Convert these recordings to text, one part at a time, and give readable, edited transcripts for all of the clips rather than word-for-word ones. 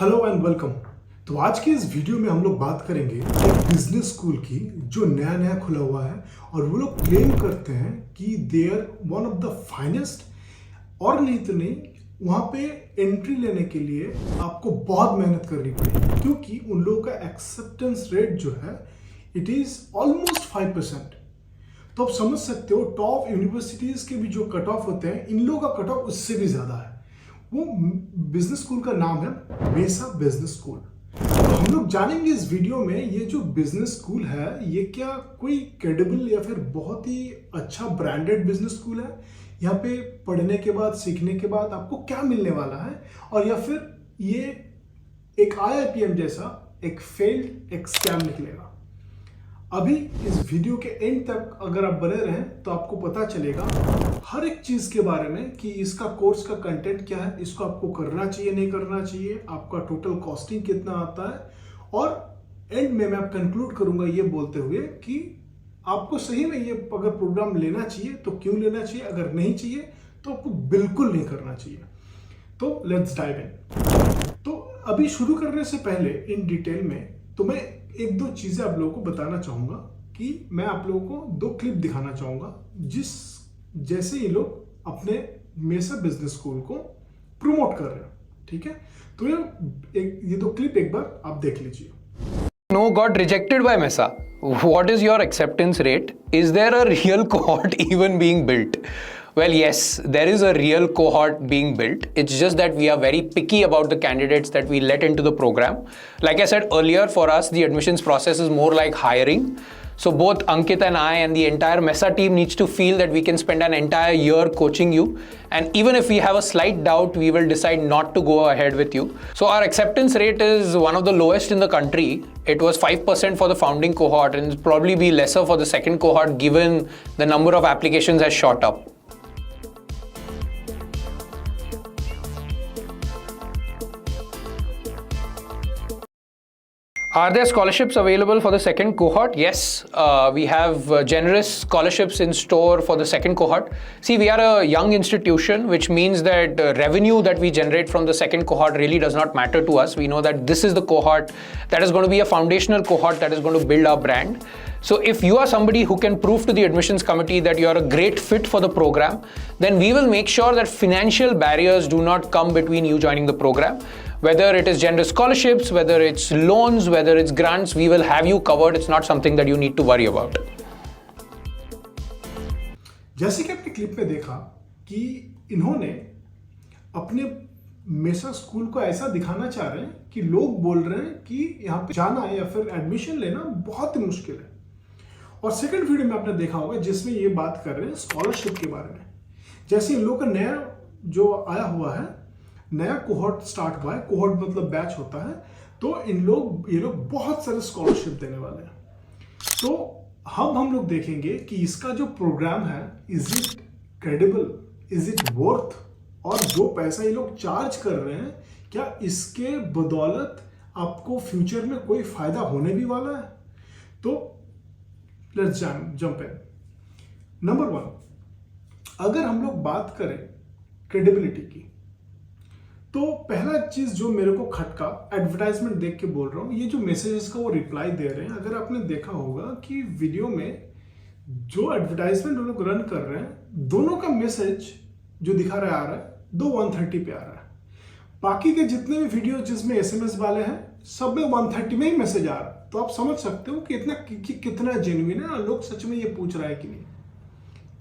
Hello and welcome. तो आज के इस वीडियो में हम लोग बात करेंगे एक बिजनेस स्कूल की जो नया नया खुला हुआ है और वो लोग क्लेम करते हैं कि they are one of the finest. और नहीं तो नहीं, वहाँ पे एंट्री लेने के लिए आपको बहुत मेहनत करनी पड़ेगी क्योंकि उन लोगों का एक्सेप्टेंस रेट जो है इट इज़ ऑलमोस्ट 5%। तो आप समझ सकते हो टॉप यूनिवर्सिटीज़ के भी जो कट ऑफ होते हैं, इन लोगों का कट ऑफ उससे भी ज़्यादा है। वो बिजनेस स्कूल का नाम है मेसा बिजनेस स्कूल। तो हम लोग जानेंगे इस वीडियो में ये जो बिजनेस स्कूल है ये क्या कोई क्रेडिबल या फिर बहुत ही अच्छा ब्रांडेड बिजनेस स्कूल है। यहाँ पे पढ़ने के बाद सीखने के बाद आपको क्या मिलने वाला है, और या फिर ये एक IIPM जैसा एक फेल्ड एक स्कैम निकलेगा। अभी इस वीडियो के एंड तक अगर आप बने रहें तो आपको पता चलेगा हर एक चीज के बारे में कि इसका कोर्स का कंटेंट क्या है, इसको आपको करना चाहिए नहीं करना चाहिए, आपका टोटल कॉस्टिंग कितना आता है, और एंड में मैं कंक्लूड करूंगा ये बोलते हुए कि आपको सही में ये अगर प्रोग्राम लेना चाहिए तो क्यों लेना चाहिए, अगर नहीं चाहिए तो आपको बिल्कुल नहीं करना चाहिए। तो लेट्स डाइव इन। तो अभी शुरू करने से पहले इन डिटेल में तो मैं एक दो चीजें आप लोगों को बताना चाहूंगा कि मैं आप लोगों को दो क्लिप दिखाना चाहूंगा जिस जैसे ये लोग अपने मेसा बिजनेस स्कूल को प्रमोट कर रहे हैं। ठीक है, तो ये दो क्लिप एक बार आप देख लीजिए। No got rejected by Mesa. What is your acceptance rate? Is there a real cohort even being built? Well, yes, there is a real cohort being built. It's just that we are very picky about the candidates that we let into the program. Like I said earlier, for us, the admissions process is more like hiring. So both Ankit and I and the entire Mesa team needs to feel that we can spend an entire year coaching you. And even if we have a slight doubt, we will decide not to go ahead with you. So our acceptance rate is one of the lowest in the country. It was 5% for the founding cohort and it'll probably be lesser for the second cohort given the number of applications has shot up. Are there scholarships available for the second cohort? Yes, we have generous scholarships in store for the second cohort. See, we are a young institution, which means that revenue that we generate from the second cohort really does not matter to us. We know that this is the cohort that is going to be a foundational cohort that is going to build our brand. So if you are somebody who can prove to the admissions committee that you are a great fit for the program, then we will make sure that financial barriers do not come between you joining the program. Whether it is generous scholarships, whether it's loans, whether it's grants, we will have you covered. It's not something that you need to worry about. जैसे कि आपने clip में देखा कि इन्होंने अपने मेसा school को ऐसा दिखाना चाह रहे हैं कि लोग बोल रहे हैं कि यहाँ पे जाना या फिर एडमिशन लेना बहुत ही मुश्किल है। और सेकंड वीडियो में आपने देखा होगा जिसमें ये बात कर रहे हैं स्कॉलरशिप के बारे में। जैसे इन लोगों का नया जो आया हुआ है, नया कोहॉर्ट स्टार्ट हुआ है, कोहॉर्ट मतलब बैच होता है, तो ये लोग बहुत सारे स्कॉलरशिप देने वाले हैं। तो हम लोग देखेंगे कि इसका जो प्रोग्राम है is it credible, is it worth, और जो पैसा ये लोग चार्ज कर रहे हैं क्या इसके बदौलत आपको फ्यूचर में कोई फायदा होने भी वाला है। तो लेट्स जंप इन। नंबर 1, अगर हम लोग बात करें क्रेडिबिलिटी की, तो पहला चीज जो मेरे को खटका, एडवर्टाइजमेंट देख के बोल रहा हूँ, ये जो मैसेजेस का वो रिप्लाई दे रहे हैं। अगर आपने देखा होगा कि वीडियो में जो एडवर्टाइजमेंट वो लोग रन कर रहे हैं, दोनों का मैसेज जो दिखा रहा आ रहा है 130 पे आ रहा है। बाकी के जितने भी वीडियो जिसमें SMS वाले हैं सब में 130 में ही मैसेज आ रहा है। तो आप समझ सकते हो कि कितना जेन्युइन है, लोग सच में ये पूछ रहा है कि नहीं।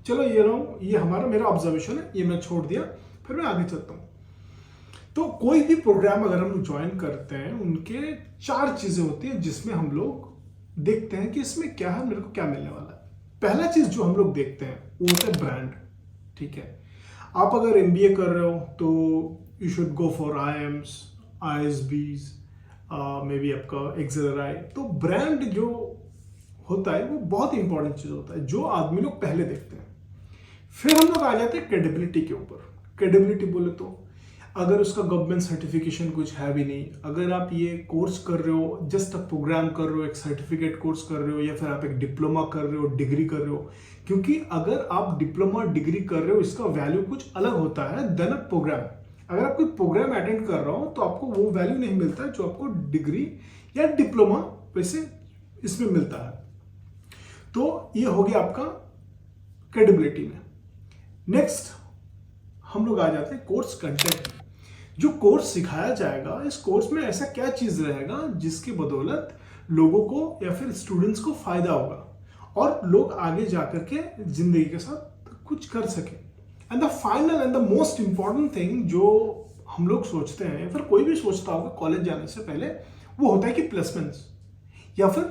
चलो ये मेरा ऑब्जर्वेशन है, ये मैं छोड़ दिया, फिर मैं आगे चलता हूँ। तो कोई भी प्रोग्राम अगर हम लोग ज्वाइन करते हैं, उनके 4 चीजें होती हैं जिसमें हम लोग देखते हैं कि इसमें क्या है, मेरे को क्या मिलने वाला है। पहला चीज जो हम लोग देखते हैं वो होता है ब्रांड। ठीक है, आप अगर MBA कर रहे हो तो you should go for IIMs, ISBs, may be आपका XLRI। तो ब्रांड जो होता है वो बहुत ही इंपॉर्टेंट चीज होता है जो आदमी लोग पहले देखते हैं। फिर हम लोग आ जाते हैं क्रेडिबिलिटी के ऊपर। क्रेडिबिलिटी बोले तो अगर उसका गवर्नमेंट सर्टिफिकेशन कुछ है भी नहीं, अगर आप ये कोर्स कर रहे हो, जस्ट अ प्रोग्राम कर रहे हो, एक सर्टिफिकेट कोर्स कर रहे हो, या फिर आप एक डिप्लोमा कर रहे हो, डिग्री कर रहे हो, क्योंकि अगर आप डिप्लोमा डिग्री कर रहे हो इसका वैल्यू कुछ अलग होता है देन अ प्रोग्राम। अगर आप कोई प्रोग्राम अटेंड कर रहा हो तो आपको वो वैल्यू नहीं मिलता जो आपको डिग्री या डिप्लोमा वैसे इसमें मिलता है। तो ये हो गया आपका क्रेडिबिलिटी में। नेक्स्ट हम लोग आ जाते हैं कोर्स कंटेंट में। जो कोर्स सिखाया जाएगा, इस कोर्स में ऐसा क्या चीज रहेगा जिसकी बदौलत लोगों को या फिर स्टूडेंट्स को फायदा होगा और लोग आगे जाकर के जिंदगी के साथ कुछ कर सके। And the final and the most important thing जो हम लोग सोचते हैं या फिर कोई भी सोचता होगा कॉलेज जाने से पहले, वो होता है कि प्लेसमेंट्स, या फिर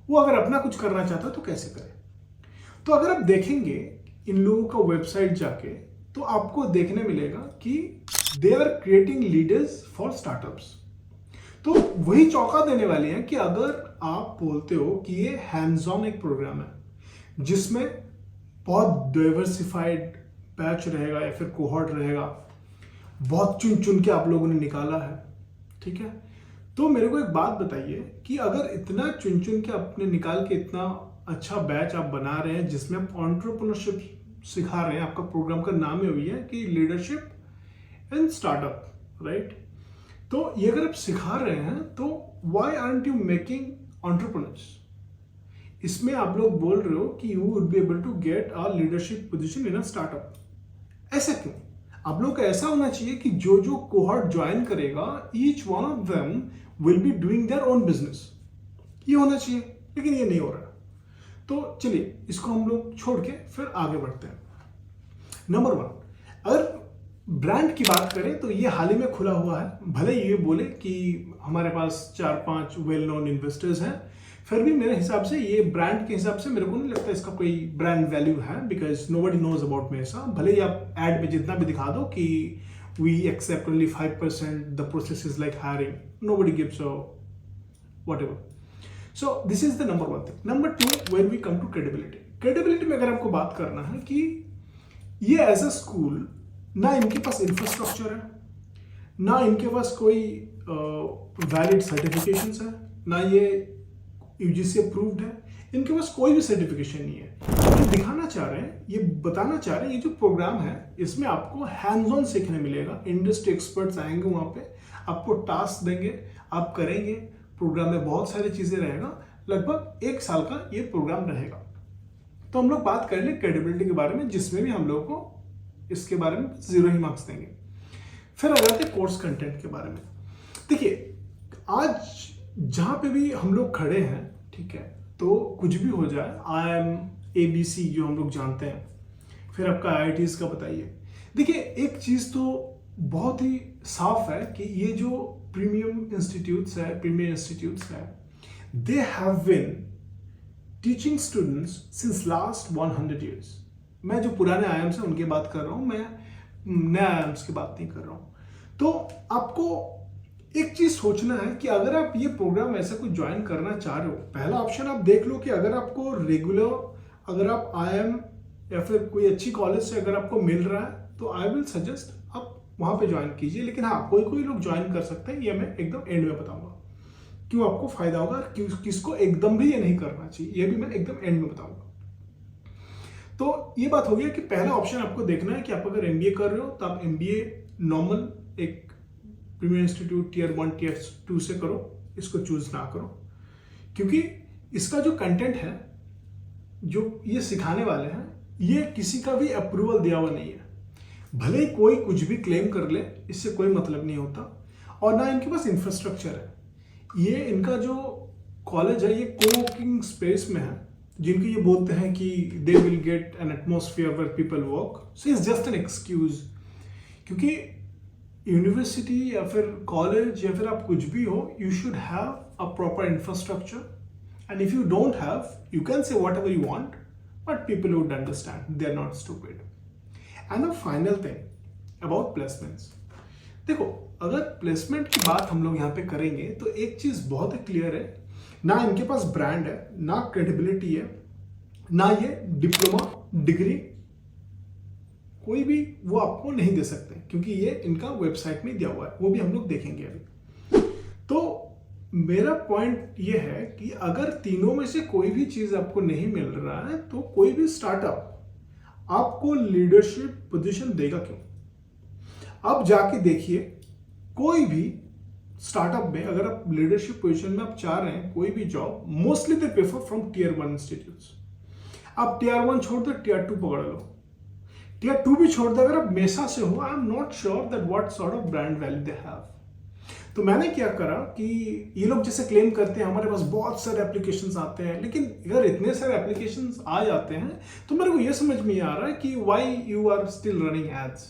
वो अगर अपना कुछ करना चाहता है तो कैसे करे। तो अगर आप देखेंगे इन लोगों का वेबसाइट जाके तो आपको देखने मिलेगा कि they are creating leaders for startups. तो वही चौंका देने वाली है कि अगर आप बोलते हो कि ये हैंड्स ऑन एक प्रोग्राम है जिसमें बहुत डाइवर्सिफाइड बैच रहेगा या फिर कोहॉर्ट रहेगा, बहुत चुन चुन के आप लोगों ने निकाला है, ठीक है, तो मेरे को एक बात बताइए कि अगर इतना चुन चुन के आपने निकाल के इतना अच्छा बैच आप बना रहे हैं जिसमें आप एंटरप्रेन्योरशिप सिखा रहे हैं, आपका प्रोग्राम का नाम ही है कि लीडरशिप इन स्टार्टअप, राइट, तो ये अगर आप सिखा रहे हैं तो why aren't you making entrepreneurs. इसमें आप लोग बोल रहे हो कि you would be able to get a leadership position in a startup. ऐसा क्यों? आप लोग का ऐसा होना चाहिए कि जो जो कोहॉर्ट ज्वाइन करेगा, each one of them will be doing their own business, ये होना चाहिए, लेकिन ये नहीं हो रहा। तो चलिए इसको हम लोग छोड़ के फिर आगे बढ़ते हैं। नंबर 1, अगर ब्रांड की बात करें तो ये हाल ही में खुला हुआ है। भले ये बोले कि हमारे पास 4-5 वेल नोन इन्वेस्टर्स हैं, फिर भी मेरे हिसाब से ये ब्रांड के हिसाब से मेरे को नहीं लगता इसका कोई ब्रांड वैल्यू है, बिकॉज नोबडी नोज अबाउट मेसा। भले ही आप एड में जितना भी दिखा दो कि we accept only 5%, the process is like hiring, nobody gives a whatever. So this is the number 1 thing. Number 2, when we come to credibility. Credibility में अगर आपको बात करना है कि ये एज अ स्कूल, ना इनके पास इंफ्रास्ट्रक्चर है, ना इनके पास कोई वैलिड सर्टिफिकेशंस है, ना ये यूजीसी अप्रूव्ड है, इनके पास कोई भी सर्टिफिकेशन नहीं है। ये दिखाना चाह रहे हैं, ये बताना चाह रहे हैं, ये जो प्रोग्राम है इसमें आपको हैंड्स ऑन सीखने मिलेगा। इंडस्ट्री एक्सपर्ट्स आएंगे वहाँ पे, आपको टास्क देंगे, आप करेंगे। प्रोग्राम में बहुत सारी चीजें रहेगा, लगभग 1 साल का ये प्रोग्राम रहेगा। तो हम लोग बात कर ले क्रेडिबिलिटी के बारे में, जिसमें भी हम लोग को इसके बारे में 0 ही मार्क्स देंगे। फिर आ जाते हैं कोर्स कंटेंट के बारे में। देखिए आज जहां पे भी हम लोग खड़े हैं, ठीक है, तो कुछ भी हो जाए, IIM ABC जो हम लोग जानते हैं, फिर आपका IITs का बताइए। देखिए एक चीज तो बहुत ही साफ है कि ये जो प्रीमियम इंस्टीट्यूट्स है, they have been teaching students since last 100 years। मैं जो पुराने IIMs हैं उनकी बात कर रहा हूं, मैं नए IIMs की बात नहीं कर रहा हूं। तो आपको एक चीज सोचना है कि अगर आप ये प्रोग्राम ऐसा कुछ ज्वाइन करना चाह रहे हो, पहला ऑप्शन आप देख लो कि अगर आपको रेगुलर, अगर आप IIM या फिर कोई अच्छी कॉलेज से अगर आपको मिल रहा है तो आई विल सजेस्ट आप वहां पे ज्वाइन कीजिए। लेकिन हाँ, कोई लोग ज्वाइन कर सकते हैं, ये मैं एकदम एंड में बताऊंगा क्यों आपको फायदा होगा, किसको एकदम भी ये नहीं करना चाहिए, ये भी मैं एकदम एंड में बताऊंगा। तो ये बात हो गया कि पहला ऑप्शन आपको देखना है कि आप अगर MBA कर रहे हो तो आप MBA नॉर्मल एक प्रीमियर इंस्टीट्यूट Tier 1 Tier 2 से करो, इसको चूज ना करो, क्योंकि इसका जो कंटेंट है, जो ये सिखाने वाले हैं, ये किसी का भी अप्रूवल दिया हुआ नहीं है। भले ही कोई कुछ भी क्लेम कर ले, इससे कोई मतलब नहीं होता, और ना इनके पास इंफ्रास्ट्रक्चर है। ये इनका जो कॉलेज है ये कोवर्किंग स्पेस में है, जिनके ये बोलते हैं कि they will get an atmosphere where people work, so it's just an excuse. क्योंकि यूनिवर्सिटी या फिर कॉलेज या फिर आप कुछ भी हो, you should have a proper infrastructure, and if you don't have, you can say whatever you want, but people would understand, they are not stupid. And a final thing about placements. देखो अगर placement की बात हम लोग यहाँ पे करेंगे तो एक चीज बहुत ही क्लियर है, ना इनके पास ब्रांड है, ना क्रेडिबिलिटी है, ना ये डिप्लोमा डिग्री कोई भी वो आपको नहीं दे सकते, क्योंकि ये इनका वेबसाइट में दिया हुआ है, वो भी हम लोग देखेंगे अभी। तो मेरा पॉइंट ये है कि अगर तीनों में से कोई भी चीज आपको नहीं मिल रहा है तो कोई भी स्टार्टअप आपको लीडरशिप पोजीशन देगा क्यों? अब जाके देखिए, कोई भी स्टार्टअप में अगर आप लीडरशिप पोजीशन में आप चाह रहे हैं कोई भी job, mostly they prefer from tier 1 institutes. आप टियर 1 छोड़ दो, टियर 2 पकड़ लो। टियर 2 भी छोड़ दो, अगर आप मेसा से हो, I am not sure that what sort of brand value they have. तो मैंने क्या करा कि ये लोग जैसे क्लेम करते हैं हमारे पास बहुत सारे एप्लीकेशंस आते हैं, लेकिन अगर इतने सारे एप्लीकेशंस आ जाते हैं तो मेरे को ये समझ में आ रहा है कि why you are still running ads.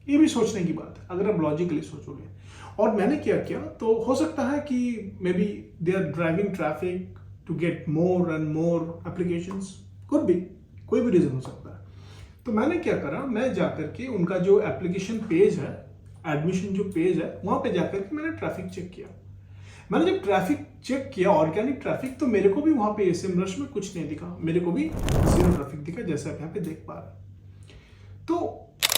ये भी सोचने की बात है अगर आप लॉजिकली सोचोगे। और मैंने क्या किया, तो हो सकता है कि maybe they are driving traffic to get more and more applications, could be, कोई भी रीजन हो सकता है। तो मैंने क्या करा, मैं जाकर के उनका जो एप्लीकेशन पेज है, एडमिशन जो पेज है, वहां पे जाकर के मैंने ट्रैफिक चेक किया। मैंने जब ट्रैफिक चेक किया, ऑर्गेनिक ट्रैफिक, तो मेरे को भी वहां पे एसएमरश में कुछ नहीं दिखा, मेरे को भी जीरो ट्रैफिक दिखा, जैसे आप यहाँ पे देख पा रहे हैं। तो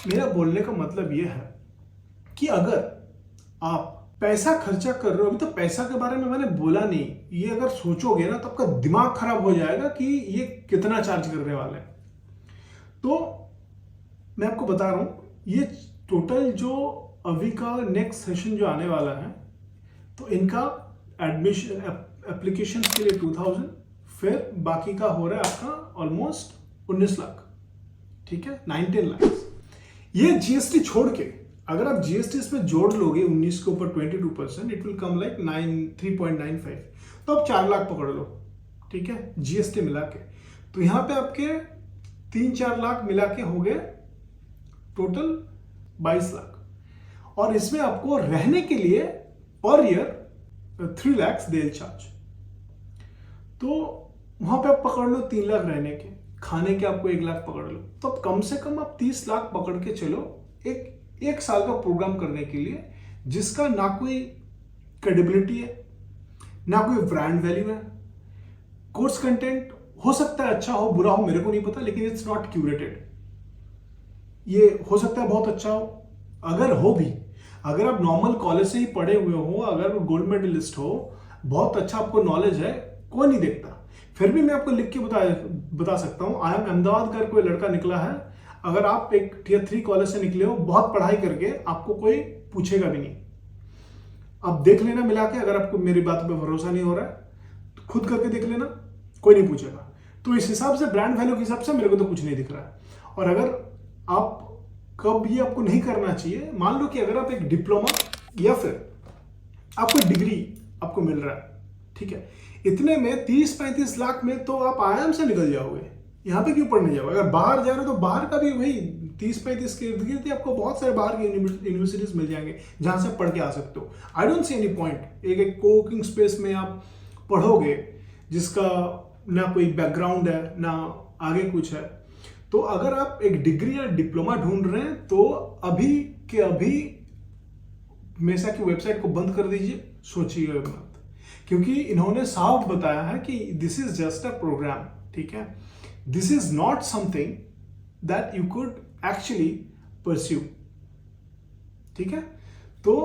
मेरा बोलने का मतलब ये है कि अगर आप पैसा खर्चा कर रहे हो, अभी तो पैसा के बारे में मैंने बोला नहीं, ये अगर सोचोगे ना तो आपका दिमाग खराब हो जाएगा कि ये कितना चार्ज करने वाले हैं। तो मैं आपको बता रहा हूं, ये टोटल जो अभी का नेक्स्ट सेशन जो आने वाला है, तो इनका एडमिशन एप्लीकेशन के लिए 2000, फिर बाकी का हो रहा है आपका ऑलमोस्ट 19 लाख, ठीक है, 19 लाख। ये जीएसटी छोड़ के अगर आप जीएसटी इसमें जोड़ लोगे 19 के ऊपर 22%, इट विल कम लाइक 3.95, तो आप 4 लाख पकड़ लो, ठीक है, जीएसटी मिला के। तो यहां पे आपके 3-4 लाख मिला के हो गए टोटल 22 लाख। और इसमें आपको रहने के लिए per year 3 lakhs they'll charge। तो वहां पे आप पकड़ लो 3 लाख रहने के, खाने के आपको 1 लाख पकड़ लो, तो अब कम से कम आप 30 लाख पकड़ के चलो एक साल का प्रोग्राम करने के लिए, जिसका ना कोई क्रेडिबिलिटी है, ना कोई ब्रांड वैल्यू है। कोर्स कंटेंट हो सकता है अच्छा हो, बुरा हो, मेरे को नहीं पता, लेकिन इट्स नॉट क्यूरेटेड। ये हो सकता है बहुत अच्छा हो, अगर हो भी, अगर आप नॉर्मल कॉलेज से ही पढ़े हुए हो, अगर गोल्ड मेडलिस्ट हो, बहुत अच्छा आपको नॉलेज है, कोई नहीं देखता। फिर भी मैं आपको लिख के बता सकता हूं, आई एम अहमदाबाद का कोई लड़का निकला है, अगर आप एक टियर 3 कॉलेज से निकले हो बहुत पढ़ाई करके, आपको कोई पूछेगा भी नहीं। अब देख लेना मिला के, अगर आपको मेरी बात पे भरोसा नहीं हो रहा है तो खुद करके देख लेना, कोई नहीं पूछेगा। तो इस हिसाब से, ब्रांड वैल्यू के हिसाब से मेरे को तो कुछ नहीं दिख रहा है। और अगर आप कब ये आपको नहीं करना चाहिए, मान लो कि अगर आप एक डिप्लोमा या फिर आपको डिग्री आपको मिल रहा है, ठीक है, इतने में 30-35 लाख में तो आप आराम से निकल जाओगे। यहाँ पे क्यों पढ़ने जाओगे? अगर बाहर जा रहे हो तो बाहर का भी वही 30-35 के इर्द गिर्द आपको बहुत सारे बाहर के यूनिवर्सिटीज मिल जाएंगे जहां से आप पढ़ के आ सकते हो। I don't see any point एक कोवर्किंग स्पेस में आप पढ़ोगे जिसका ना कोई बैकग्राउंड है ना आगे कुछ है। तो अगर आप एक डिग्री या डिप्लोमा ढूंढ रहे हैं तो अभी के अभी मेसा की वेबसाइट को बंद कर दीजिए, सोचिए मत, क्योंकि इन्होंने साफ बताया है कि this is just a programme, ठीक है, this is not something that you could actually pursue, ठीक है। तो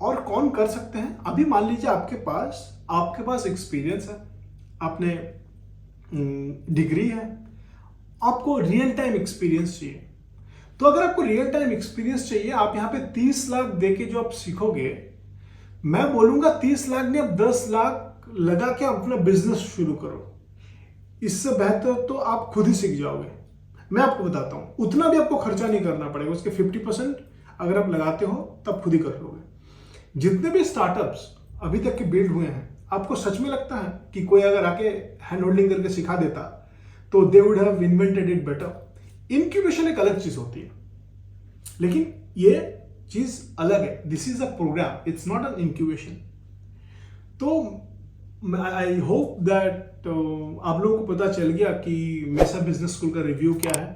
और कौन कर सकते हैं? अभी मान लीजिए आपके पास एक्सपीरियंस है, आपने डिग्री है, आपको रियल टाइम एक्सपीरियंस चाहिए। तो अगर आपको रियल टाइम एक्सपीरियंस चाहिए, आप यहां पे 30 लाख देके जो आप सीखोगे, मैं बोलूंगा 30 लाख नहीं, आप 10 लाख लगा के अपना बिजनेस शुरू करो। इससे बेहतर तो आप खुद ही सीख जाओगे। मैं आपको बताता हूं, उतना भी आपको खर्चा नहीं करना पड़ेगा, उसके 50% अगर आप लगाते हो तब खुद ही कर लोगे। जितने भी स्टार्टअप्स अभी तक के बिल्ड हुए हैं, आपको सच में लगता है कि कोई अगर आके हैंड होल्डिंग करके सिखा देता तो they would have invented it better. Incubation एक अलग चीज होती है, लेकिन ये चीज अलग है। This is a programme, it's not an incubation. तो आई होप दैट आप लोगों को पता चल गया कि मेसा बिजनेस स्कूल का रिव्यू क्या है।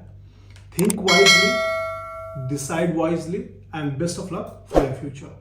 Think wisely, decide wisely, and best of luck for your future.